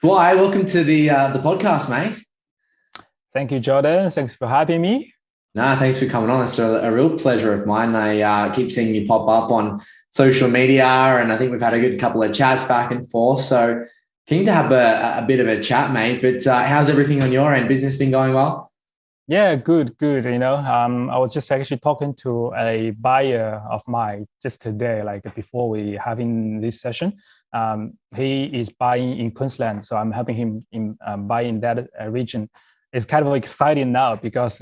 Shuai, welcome to the podcast, mate. Thank you, Jordan. Thanks for having me. No, thanks for coming on. It's a real pleasure of mine. I keep seeing you pop up on social media, and I think we've had a good couple of chats back and forth. So keen to have a bit of a chat, mate. But how's everything on your end? Business been going well? Yeah, good. I was just actually talking to a buyer of mine just today, like before we having this session. He is buying in Queensland, so I'm helping him in buying that region. It's kind of exciting now because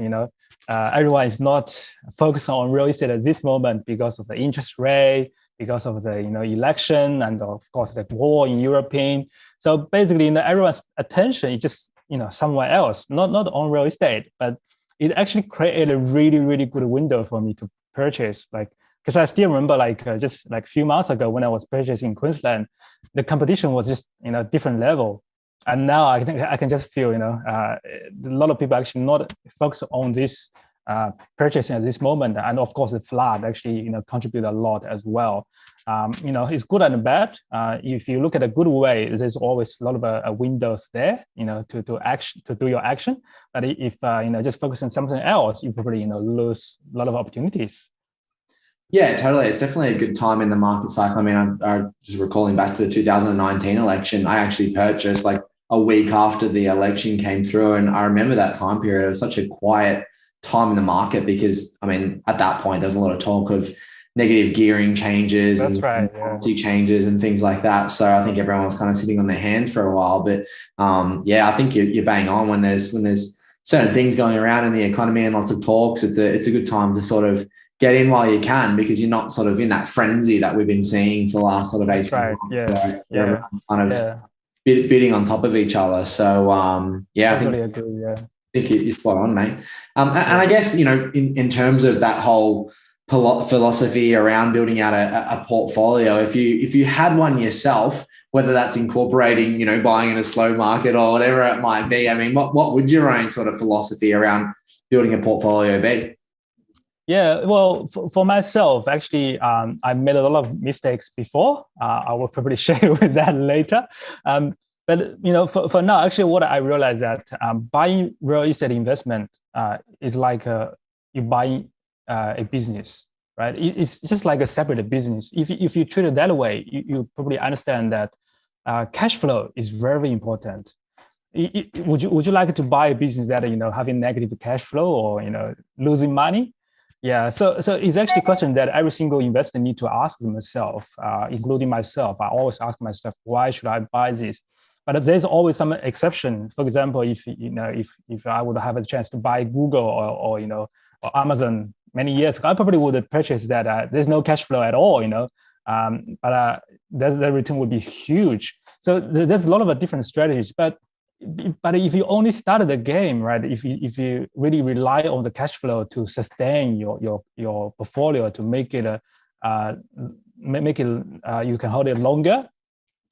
everyone is not focused on real estate at this moment because of the interest rate, because of the election, and of course the war in European. So basically, everyone's attention is just somewhere else, not on real estate, but it actually created a really good window for me to purchase. Like, because I still remember just like a few months ago when I was purchasing Queensland, the competition was just different level. And now I think I can just feel a lot of people actually not focus on this purchasing at this moment, and of course the flood actually contribute a lot as well. It's good and bad. If you look at a good way, there's always a lot of windows there to do your action. But if just focus on something else, you probably lose a lot of opportunities. Yeah, totally. It's definitely a good time in the market cycle. I mean, I just recalling back to the 2019 election, I actually purchased like a week after the election came through. And I remember that time period. It was such a quiet time in the market because, I mean, at that point, there was a lot of talk of negative gearing changes and policy changes and things like that. So I think everyone was kind of sitting on their hands for a while. But yeah, I think you're bang on when there's certain things going around in the economy and lots of talks. It's a good time to sort of get in while you can because you're not sort of in that frenzy that we've been seeing for the last sort of 18 months. Everyone's kind of bidding on top of each other. So yeah, I think you're spot on, mate. And I guess, in terms of that whole philosophy around building out a portfolio, if you had one yourself, whether that's incorporating, buying in a slow market or whatever it might be, I mean, what would your own sort of philosophy around building a portfolio be? Yeah, well, for myself, actually, I made a lot of mistakes before. I will probably share with that later. But for now, actually, what I realized that buying real estate investment is like you buying a business, right? It's just like a separate business. If you treat it that way, you probably understand that cash flow is very important. Would you like to buy a business that having negative cash flow or losing money? Yeah, so it's actually a question that every single investor need to ask themselves, including myself. I always ask myself, why should I buy this? But there's always some exception. For example, if I would have a chance to buy Google or Amazon many years ago, I probably would purchase that. There's no cash flow at all, but the return would be huge. So there's a lot of different strategies, but if you only started the game, right? If you really rely on the cash flow to sustain your portfolio to make it you can hold it longer,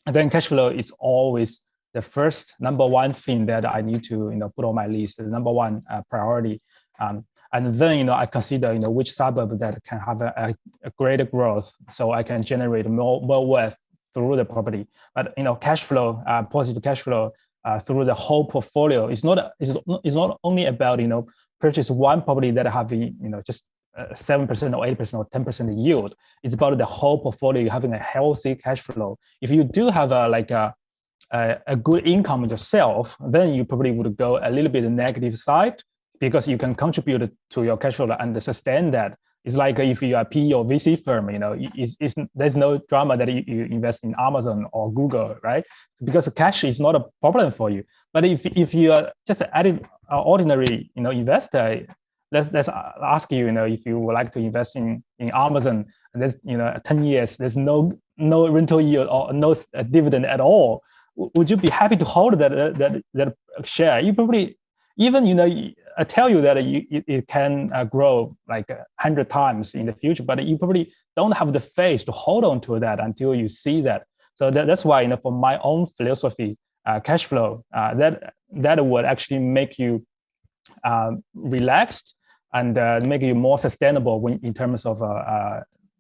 and then cash flow is always the first number one thing that I need to put on my list, the number one priority. And then I consider which suburb that can have a greater growth, so I can generate more wealth through the property. But cash flow, positive cash flow. Through the whole portfolio, it's not only about purchase one property that having just 7% or 8% or 10% yield. It's about the whole portfolio having a healthy cash flow. If you do have a good income yourself, then you probably would go a little bit negative side because you can contribute to your cash flow and sustain that. It's like if you are a PE or VC firm, there's no drama that you invest in Amazon or Google, right? Because cash is not a problem for you. But if you are just an ordinary investor, let's ask you, if you would like to invest in Amazon, and there's 10 years, there's no rental yield or no dividend at all. Would you be happy to hold that share? You probably even I tell you that it can grow like 100 times in the future, but you probably don't have the faith to hold on to that until you see that. So that's why, for my own philosophy, cash flow, that would actually make you relaxed and make you more sustainable in terms of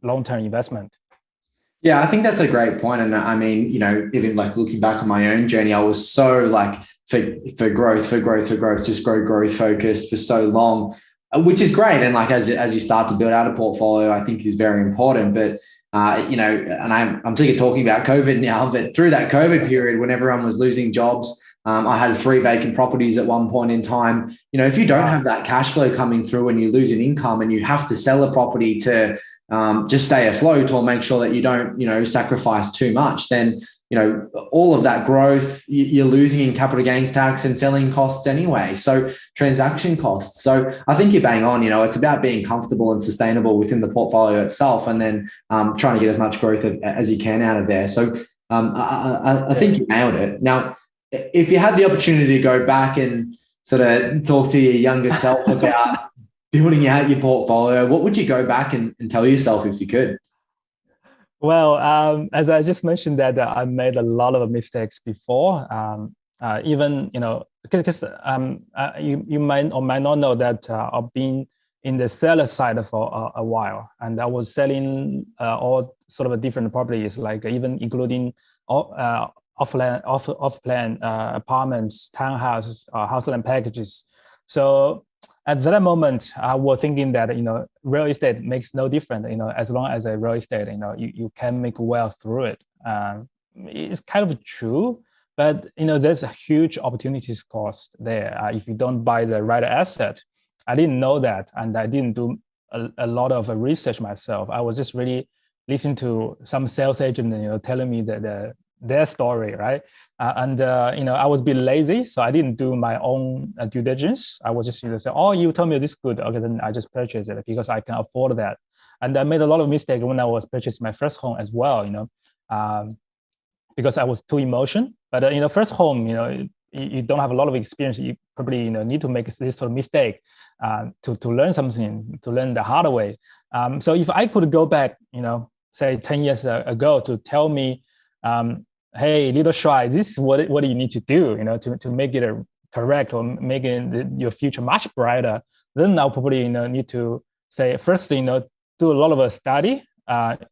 long-term investment. Yeah, I think that's a great point. And I mean, even like looking back on my own journey, I was so like for growth, just grow growth focused for so long, which is great. And like as you start to build out a portfolio, I think is very important. But and I'm sick of talking about COVID now, but through that COVID period, when everyone was losing jobs, I had 3 vacant properties at one point in time. If you don't have that cash flow coming through and you lose an income and you have to sell a property to just stay afloat or make sure that you don't, sacrifice too much, then, all of that growth, you're losing in capital gains tax and selling costs anyway. So transaction costs. So I think you're bang on, it's about being comfortable and sustainable within the portfolio itself, and then trying to get as much growth as you can out of there. So I think you nailed it. Now, if you had the opportunity to go back and sort of talk to your younger self about building out your portfolio, what would you go back and tell yourself if you could? Well, as I just mentioned that I made a lot of mistakes before. Even because you might or might not know that I've been in the seller side for a while, and I was selling all sort of different properties, like even including off-plan apartments, townhouses, household packages. So at that moment, I was thinking that real estate makes no difference. As long as a real estate, you can make wealth through it. It's kind of true, but there's a huge opportunities cost there if you don't buy the right asset. I didn't know that, and I didn't do a lot of research myself. I was just really listening to some sales agent, telling me that their story, right? I was a bit lazy, so I didn't do my own due diligence. I was just say, "Oh, you told me this good, okay, then I just purchased it because I can afford that." And I made a lot of mistakes when I was purchasing my first home as well, because I was too emotional. But first home, you don't have a lot of experience. You probably need to make this sort of mistake to learn something, to learn the hard way. So if I could go back, say 10 years ago to tell me, hey, little Shuai, this is what you need to do, to make it correct or making your future much brighter. Then I'll probably need to say, firstly, do a lot of a study,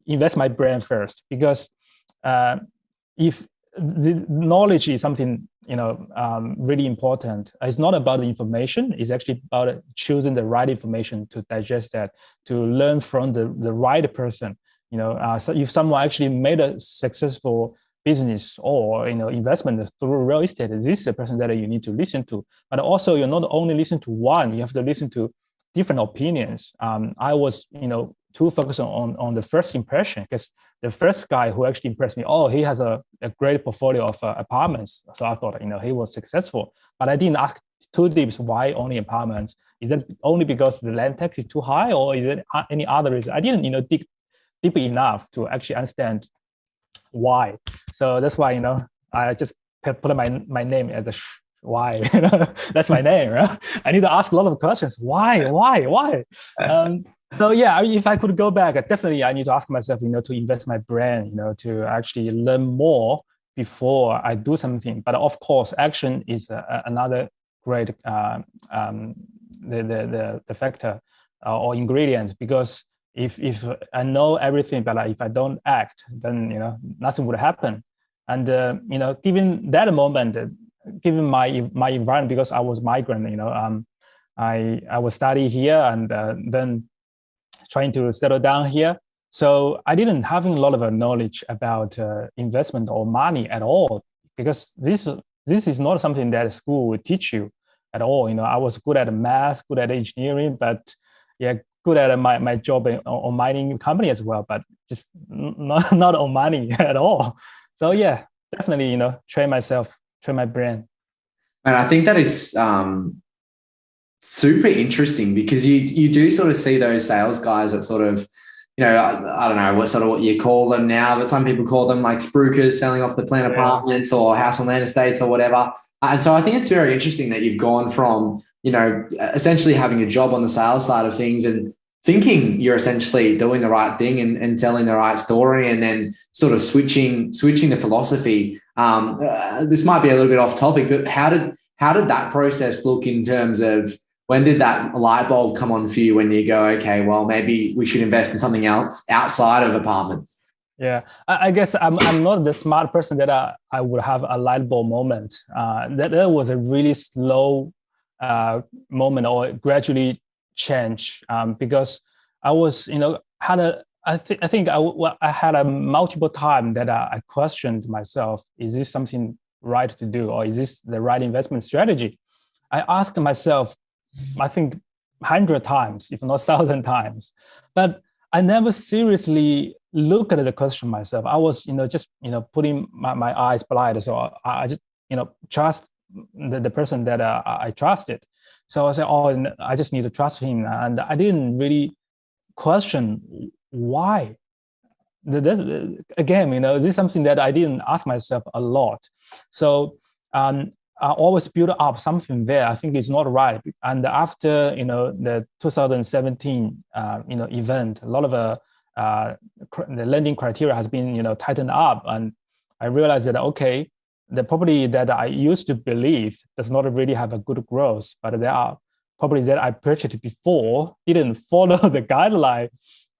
invest my brain first, because if the knowledge is something really important. It's not about the information. It's actually about choosing the right information to digest that, to learn from the right person. So if someone actually made a successful business or investment through real estate, this is the person that you need to listen to. But also, you're not only listen to one; you have to listen to different opinions. I was too focused on the first impression, because the first guy who actually impressed me, he has a great portfolio of apartments. So I thought he was successful, but I didn't ask too deep why only apartments. Is it only because the land tax is too high, or is it any other reason? I didn't dig deep enough to actually understand why. So that's why I just put my name as why. That's my name, right? I need to ask a lot of questions. Why? So yeah, if I could go back, definitely I need to ask myself, to invest my brain, to actually learn more before I do something. But of course, action is another great the factor or ingredient, because if I know everything, but if I don't act, then nothing would happen. And given that moment, given my environment, because I was migrant, I was studying here and then trying to settle down here. So I didn't have a lot of knowledge about investment or money at all, because this is not something that school would teach you at all. I was good at math, good at engineering, but yeah, good at my job on mining company as well, but just not on money at all. So yeah, definitely, train myself, train my brain. And I think that is super interesting, because you do sort of see those sales guys that sort of, I don't know what you call them now, but some people call them like spruikers, selling off the plan apartments or house and land estates or whatever. And so I think it's very interesting that you've gone from, essentially having a job on the sales side of things and thinking you're essentially doing the right thing and telling the right story, and then sort of switching the philosophy. This might be a little bit off topic, but how did that process look in terms of, when did that light bulb come on for you when you go, okay, well, maybe we should invest in something else outside of apartments? Yeah, I guess I'm not the smart person that I would have a light bulb moment. That was a really slow moment or gradually change because I was, had a, I think I had a multiple time that I questioned myself, is this something right to do? Or is this the right investment strategy? I asked myself, I think 100 times, if not 1,000 times, but I never seriously look at the question myself. I was, just, putting my eyes blind. So I just, trust the person that I trusted. So I said, oh, I just need to trust him. And I didn't really question why. This, again, this is something that I didn't ask myself a lot. So I always build up something there. I think it's not right. And after the 2017 event, a lot of the lending criteria has been tightened up, and I realized that okay, the property that I used to believe does not really have a good growth, but there are property that I purchased before didn't follow the guideline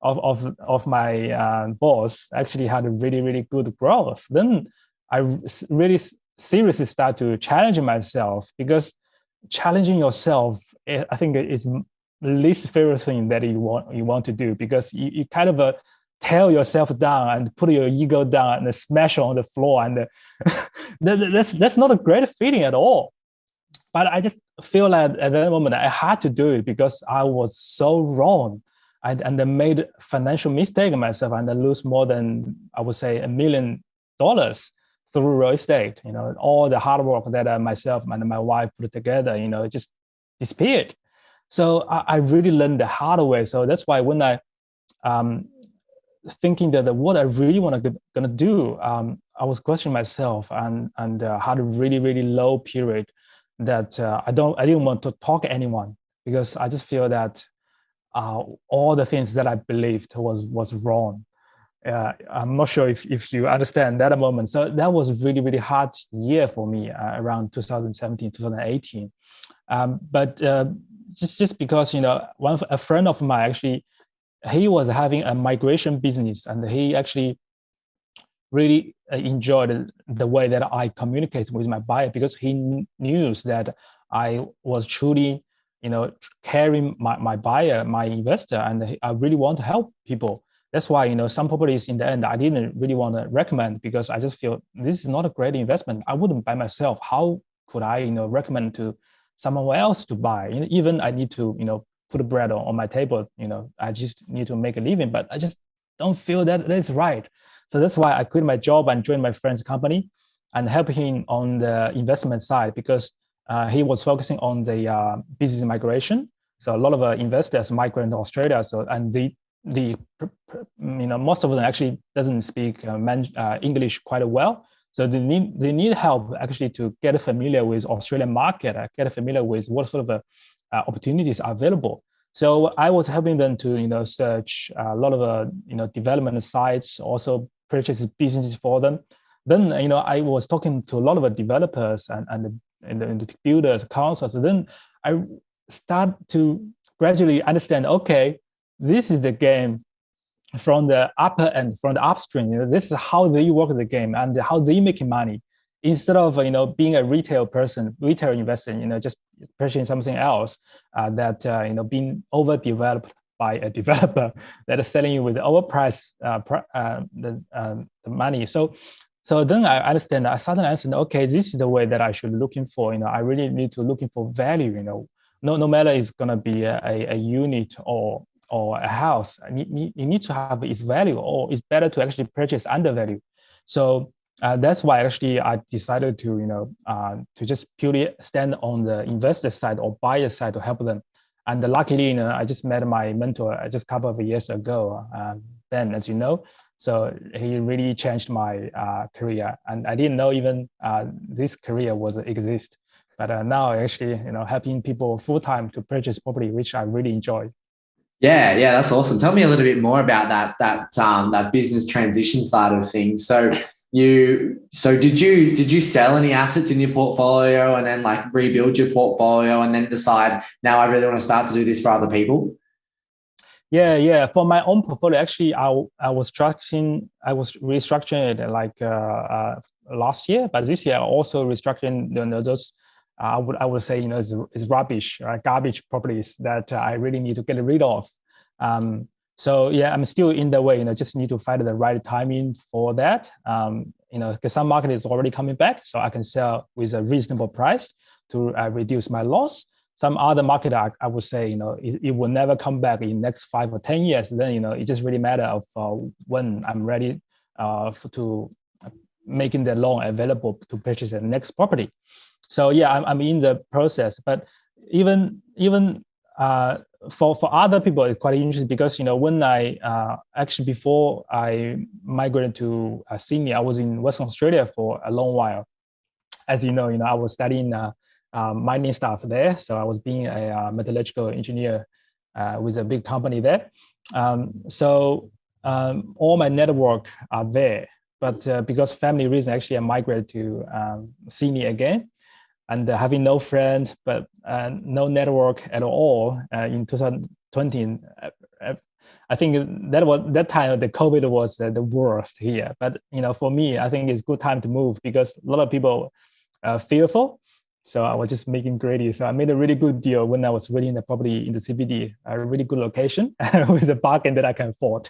of my boss, actually had a really, really good growth. Then I really seriously start to challenge myself, because challenging yourself, I think, is least favorite thing that you want to do, because you kind of tear yourself down and put your ego down and smash on the floor, and that's not a great feeling at all. But I just feel that at that moment I had to do it because I was so wrong. And I made financial mistake myself, and I lose more than, I would say, $1 million through real estate. All the hard work that myself and my wife put together, it just disappeared. So I really learned the hard way. So that's why when I thinking that what I really gonna do, I was questioning myself and had a really, really low period that I didn't want to talk to anyone, because I just feel that all the things that I believed was wrong. I'm not sure if you understand that moment. So that was really, really hard year for me around 2017, 2018. But just because, a friend of mine, actually, he was having a migration business, and he actually really enjoyed the way that I communicate with my buyer, because he knew that I was truly, caring my buyer, my investor, and I really want to help people. That's why, some properties in the end I didn't really want to recommend, because I just feel this is not a great investment. I wouldn't buy myself. How could I, recommend to someone else to buy? Even I need to, put bread on my table. I just need to make a living, but I just don't feel that that's right. So that's why I quit my job and joined my friend's company and help him on the investment side, because he was focusing on the business migration. So a lot of investors migrate to Australia. So, and most of them actually doesn't speak English quite well. So they need help actually to get familiar with Australian market, get familiar with what sort of opportunities are available. So I was helping them to search a lot of development sites, also purchase businesses for them. Then I was talking to a lot of developers and the builders, councils. So then I start to gradually understand, okay, this is the game from the upper end, from the upstream. This is how they work the game and how they make money. Instead of being a retail investor, just purchasing something else that being overdeveloped by a developer that is selling you with overpriced the money. So then I understand. I suddenly understand. Okay, this is the way that I should looking for. I really need to looking for value. No matter it's gonna be a unit or a house, you need to have its value, or it's better to actually purchase under value. So that's why actually I decided to to just purely stand on the investor side or buyer side to help them. And luckily, I just met my mentor just a couple of years ago. Then, as you know, so he really changed my career, and I didn't know even this career was exist. But now actually, helping people full time to purchase property, which I really enjoy. Yeah, that's awesome. Tell me a little bit more about that business transition side of things. So did you sell any assets in your portfolio and then like rebuild your portfolio and then decide, now I really want to start to do this for other people? Yeah. For my own portfolio, actually, I was restructuring it like last year, but this year I also restructuring those. I would say is rubbish, garbage properties that I really need to get rid of. So yeah, I'm still in the way. Just need to find the right timing for that. Because some market is already coming back, so I can sell with a reasonable price to reduce my loss. Some other market, I would say, it will never come back in next 5 or 10 years. Then, it just really matter of when I'm ready to making the loan available to purchase the next property. So yeah, I'm in the process. But even for other people, it's quite interesting because when I actually before I migrated to Sydney, I was in Western Australia for a long while. As you know, I was studying mining stuff there, so I was being a metallurgical engineer with a big company there. All my network are there, but because family reason, actually I migrated to Sydney again, and having no friend, but no network at all in 2020. I think that time the COVID was the worst here. But for me, I think it's good time to move because a lot of people are fearful. So I was just making greedy. So I made a really good deal when I was renting the property in the CBD, a really good location with a bargain that I can afford.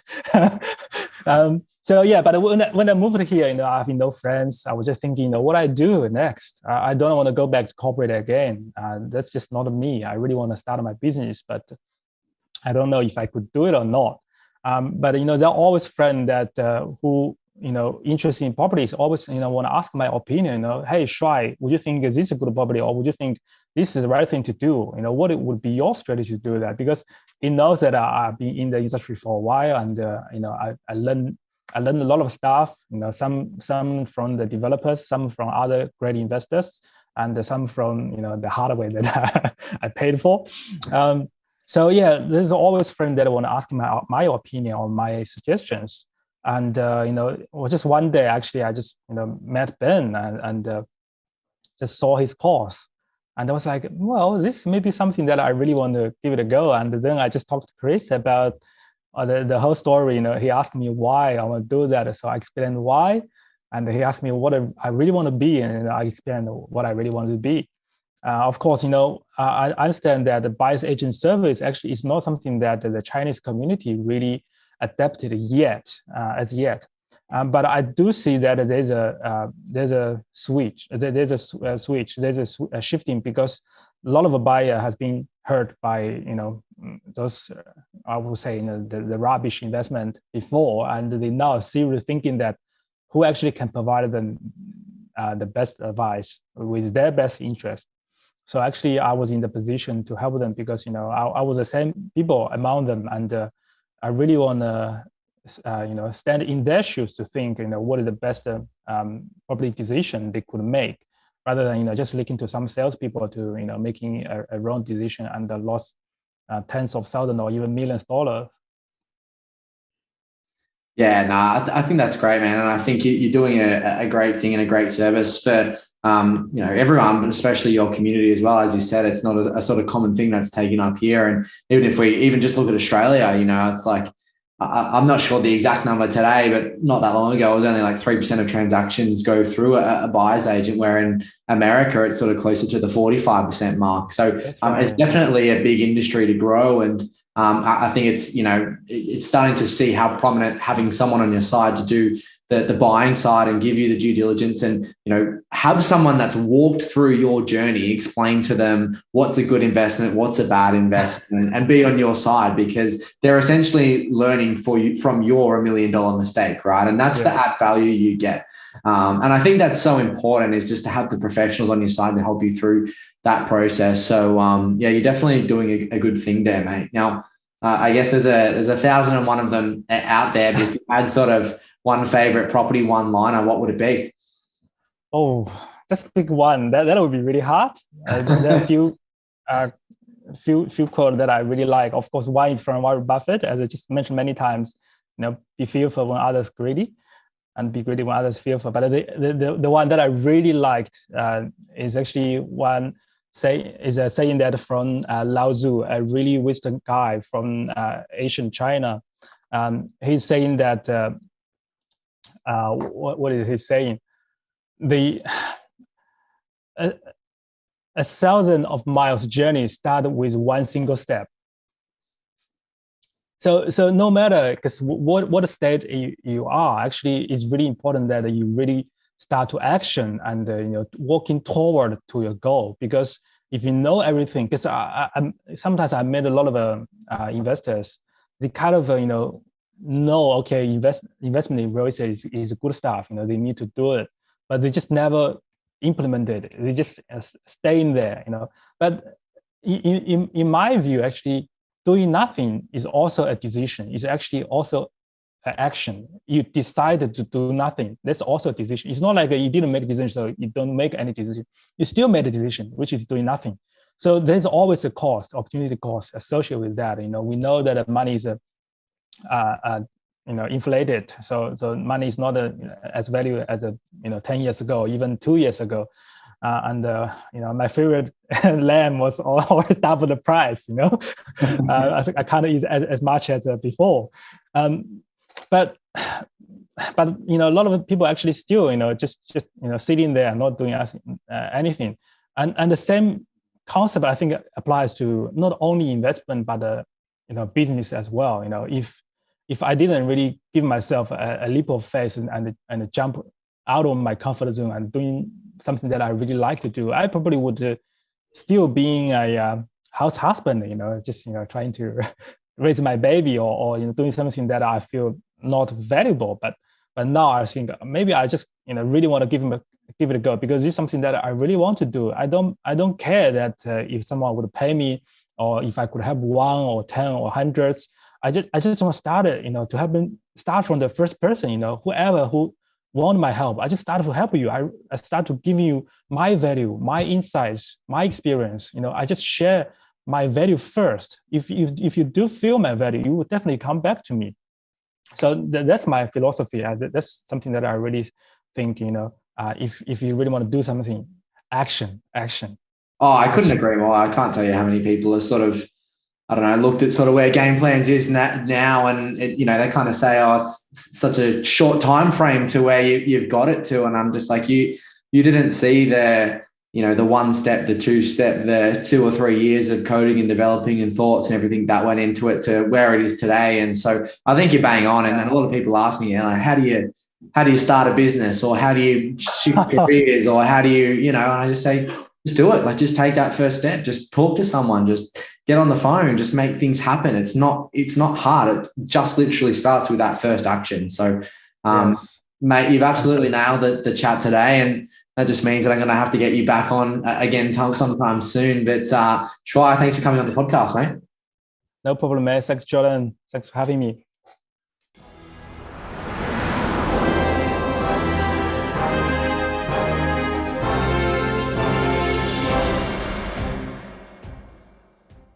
So yeah, but when I moved here, I have no friends. I was just thinking, what I do next? I don't want to go back to corporate again. That's just not me. I really want to start my business, but I don't know if I could do it or not. But there are always friends that who interested in properties always want to ask my opinion. Hey Shuai, would you think is this a good property, or would you think this is the right thing to do? What it would be your strategy to do that? Because it knows that I've been in the industry for a while, and I learned a lot of stuff. Some from the developers, some from other great investors, and some from the hardware that I paid for. So yeah, there's always friends that want to ask my opinion or my suggestions. And just one day, actually, I just met Ben and just saw his course, and I was like, well, this may be something that I really want to give it a go. And then I just talked to Chris about the whole story. He asked me why I want to do that, so I explained why, and he asked me what I really want to be, and I explained what I really wanted to be. Of course, I understand that the buyer's agent service actually is not something that the Chinese community really adapted yet, as yet. But I do see that there's a switch. There's a switch. There's a shifting because a lot of a buyer has been hurt by those I would say the rubbish investment before, and they now seriously thinking that who actually can provide them the best advice with their best interest. So actually, I was in the position to help them because I was the same people among them, and I really want to stand in their shoes to think what is the best public decision they could make, rather than just looking to some salespeople to making a wrong decision and lost tens of thousands or even millions of dollars. Yeah, no, I think that's great, man. And I think you're doing a great thing and a great service for everyone, but especially your community as well. As you said, it's not a sort of common thing that's taken up here. And even if we even just look at Australia, it's like, I'm not sure the exact number today, but not that long ago, it was only like 3% of transactions go through a buyer's agent, where in America, it's sort of closer to the 45% mark. So it's definitely a big industry to grow. And I think it's starting to see how prominent having someone on your side to do the buying side and give you the due diligence, and have someone that's walked through your journey, explain to them what's a good investment, what's a bad investment, and be on your side, because they're essentially learning from your $1 million mistake, right? And that's the add value you get. And I think that's so important, is just to have the professionals on your side to help you through that process. So you're definitely doing a good thing there, mate. Now, I guess there's 1,001 of them out there, but if you had sort of one favorite property one-liner, what would it be? Oh, just pick one. That would be really hard. There are a few quotes that I really like. Of course, one is from Warren Buffett, as I just mentioned many times. Be fearful when others greedy, and be greedy when others fearful. But the one that I really liked is actually one saying that from Lao Tzu, a really wisdom guy from Asian China. He's saying that what is he saying? The a 1,000 of miles journey start with one single step. So no matter because what state you are, actually, it's really important that you really start to action and working toward to your goal. Because if you know everything, because sometimes I met a lot of investors, they kind of know okay, investment in real estate is good stuff. They need to do it, but they just never implement it. They just stay in there. But in my view, actually, doing nothing is also a decision. It's actually also an action. You decided to do nothing. That's also a decision. It's not like you didn't make a decision, so you don't make any decision. You still made a decision, which is doing nothing. So there's always a cost, opportunity cost associated with that. We know that money is inflated. So money is not as value as 10 years ago, even 2 years ago. My favorite lamb was always double the price. I can't eat as much as before. But a lot of people actually still just sitting there and not doing anything. And the same concept I think applies to not only investment but business as well. If I didn't really give myself a leap of faith and jump out of my comfort zone and doing something that I really like to do, I probably would still being a house husband, just trying to raise my baby or doing something that I feel not valuable. But now I think maybe I just really want to give it a go, because it's something that I really want to do. I don't care that if someone would pay me or if I could have 1 or 10 or hundreds. I just want to start it, to help them start from the first person, whoever who want my help. I just started to help you. I start to give you my value, my insights, my experience. I just share my value first. If you do feel my value, you will definitely come back to me. So that's my philosophy. That's something that I really think, if you really want to do something, action. Oh, I couldn't agree more. I can't tell you how many people have sort of, I don't know, looked at sort of where Gameplans is now, and they kind of say, oh, it's such a short time frame to where you've got it to, and I'm just like, you didn't see the one step, the two step, the 2 or 3 years of coding and developing and thoughts and everything that went into it to where it is today. And so I think you're bang on. And a lot of people ask me, how do you start a business, or how do you shift careers, or how do you, and I just say, just do it. Like, just take that first step. Just talk to someone. Just get on the phone. Just make things happen. It's not hard. It just literally starts with that first action. So, yes. Mate, you've absolutely nailed the chat today, and that just means that I'm going to have to get you back on again sometime soon. But Shuai, thanks for coming on the podcast, mate. No problem, mate. Thanks, Jordan. Thanks for having me.